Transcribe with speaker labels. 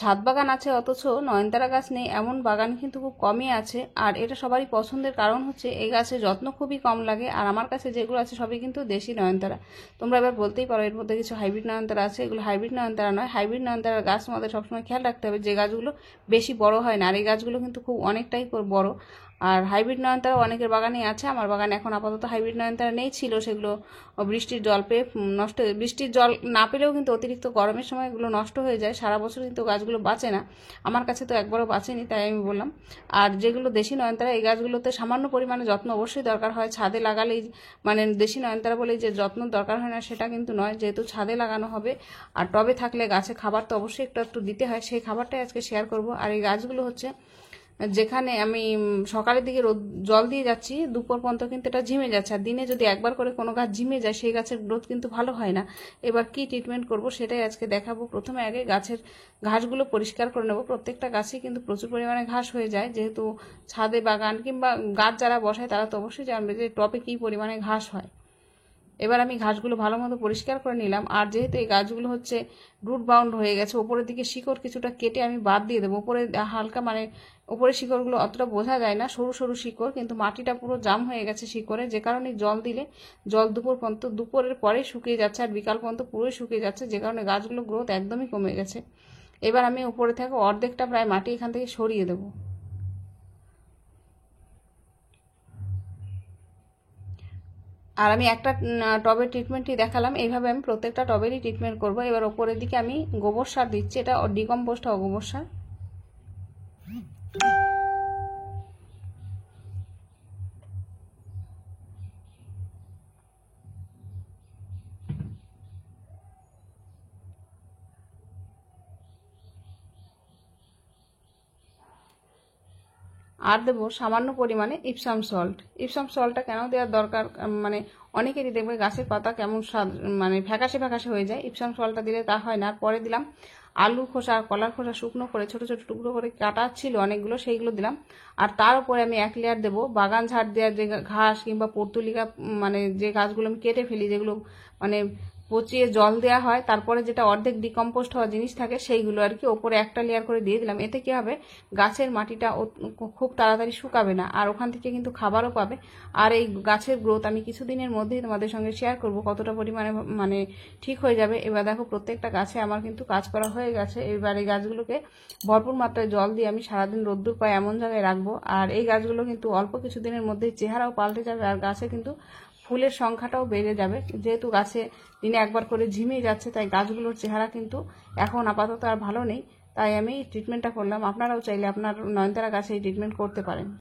Speaker 1: ছাদ বাগান আছে অথচ নয়নতারা গাছ নেই এমন বাগান কিন্তু খুব কমই আছে। আর এটা সবারই পছন্দের কারণ হচ্ছে এই গাছের যত্ন খুবই কম লাগে। আর আমার কাছে যেগুলো আছে সবই কিন্তু দেশি নয়নতারা। তোমরা এবার বলতেই পারো এর মধ্যে কিছু হাইব্রিড নয়নতারা আছে, এগুলো হাইব্রিড নয়নতারা নয়। হাইব্রিড নয়নতারার গাছ আমাদের সবসময় খেয়াল রাখতে হবে যে গাছগুলো বেশি বড় হয় না, আর এই গাছগুলো কিন্তু খুব অনেকটাই বড়। আর হাইব্রিড নয়নতারা অনেকের বাগানেই আছে, আমার বাগানে এখন আপাতত হাইব্রিড নয়নতারা নেই, ছিল সেগুলো বৃষ্টির জল পেয়ে নষ্ট, বৃষ্টির জল না পেলেও কিন্তু অতিরিক্ত গরমের সময় এগুলো নষ্ট হয়ে যায়, সারা বছর কিন্তু গাছগুলো বাঁচে না। আমার কাছে তো একবারও বাঁচেনি, তাই আমি বললাম। আর যেগুলো দেশি নয়নতারা এই গাছগুলোতে সামান্য পরিমাণে যত্ন অবশ্যই দরকার হয়। ছাদে লাগালেই মানে দেশি নয়নতারা বলেই যে যত্ন দরকার হয় না সেটা কিন্তু নয়, যেহেতু ছাদে লাগানো হবে। আর টবে থাকলে গাছে খাবার তো অবশ্যই একটু একটু দিতে হয়, সেই খাবারটাই আজকে শেয়ার করব। আর এই গাছগুলো হচ্ছে যেখানে আমি সকালের দিকে জল দিয়ে যাচ্ছি দুপুর পর্যন্ত কিন্তু এটা ঝিমে যাচ্ছে। আর দিনে যদি একবার করে কোনো গাছ ঝিমে যায় সেই গাছের গ্রোথ কিন্তু ভালো হয় না। এবার কি ট্রিটমেন্ট করব সেটাই আজকে দেখাবো। প্রথমে আগে গাছের ঘাসগুলো পরিষ্কার করে নেব। প্রত্যেকটা গাছে কিন্তু প্রচুর পরিমাণে ঘাস হয়ে যায়, যেহেতু ছাদে বাগান কিংবা গাছ যারা বসায় তারা তো অবশ্যই জানবে যে টবে কী পরিমাণে ঘাস হয়। এবার আমি ঘাসগুলো ভালো মতো পরিষ্কার করে নিলাম। আর যেহেতু এই গাছগুলো হচ্ছে রুট বাউন্ড হয়ে গেছে, ওপরের দিকে শিকড় কিছুটা কেটে আমি বাদ দিয়ে দেবো। ওপরে হালকা মানে ওপরে শিকড়গুলো অতটা বোঝা যায় না, সরু সরু শিকড়, কিন্তু মাটিটা পুরো জাম হয়ে গেছে শিকড়ে, যে কারণে জল দিলে জল দুপুর পর্যন্ত, দুপুরের পরে শুকিয়ে যাচ্ছে আর বিকাল পর্যন্ত পুরোই শুকিয়ে যাচ্ছে, যে কারণে গাছগুলো গ্রোথ একদমই কমে গেছে। এবার আমি উপরে থেকে অর্ধেকটা প্রায় মাটি এখান থেকে সরিয়ে দেবো। আর আমি একটা টবের ট্রিটমেন্টই দেখালাম, এইভাবে আমি প্রত্যেকটা টবেরই ট্রিটমেন্ট করব। এবার ওপরের দিকে আমি গোবর সার দিচ্ছি, এটা ডিকম্পোস্ট গোবর সার। আর দেবো সামান্য পরিমাণে ইপসাম সল্ট। ইপসাম সল্টটা কেন দেওয়ার দরকার, মানে অনেকেরই দেখবে গাছের পাতা কেমন স্বাদ মানে ফ্যাকাশে ফ্যাকাশে হয়ে যায়, ইপসাম সল্টটা দিলে তা হয় না। আর পরে দিলাম আলুর খোসা আর কলার খোসা শুকনো করে ছোট ছোট টুকরো করে কাটা ছিল অনেকগুলো, সেইগুলো দিলাম। আর তার উপরে আমি এক লেয়ার দেবো বাগান ঝাড় দেওয়ার যে ঘাস কিংবা পর্তুলিকা, মানে যে গাছগুলো আমি কেটে ফেলি, যেগুলো মানে পচিয়ে জল দেওয়া হয়, তারপরে যেটা অর্ধেক ডিকম্পোস্ট হওয়া জিনিস থাকে সেইগুলো আর কি ওপরে একটা লেয়ার করে দিয়ে দিলাম। এতে কি হবে, গাছের মাটিটা খুব তাড়াতাড়ি শুকাবে না, আর ওখান থেকে কিন্তু খাবারও পাবে। আর এই গাছের গ্রোথ আমি কিছুদিনের মধ্যেই তোমাদের সঙ্গে শেয়ার করব কতটা পরিমাণে মানে ঠিক হয়ে যাবে। এবার দেখো প্রত্যেকটা গাছে আমার কিন্তু কাজ করা হয়ে গেছে। এবার এই গাছগুলোকে ভরপুর মাত্রায় জল দিয়ে আমি সারাদিন রোদ্দুর পায় এমন জায়গায় রাখবো। আর এই গাছগুলো কিন্তু অল্প কিছুদিনের মধ্যেই চেহারাও পাল্টে যাবে, আর গাছে কিন্তু ফুলের সংখ্যাটাও বেড়ে যাবে। যেহেতু গাছে দিনে একবার করে ঝিমে যাচ্ছে, তাই গাছগুলোর চেহারা কিন্তু এখন আপাতত আর ভালো নেই, তাই আমি ট্রিটমেন্টটা করলাম। আপনারাও চাইলে আপনার নয়নতারা গাছে এই ট্রিটমেন্ট করতে পারেন।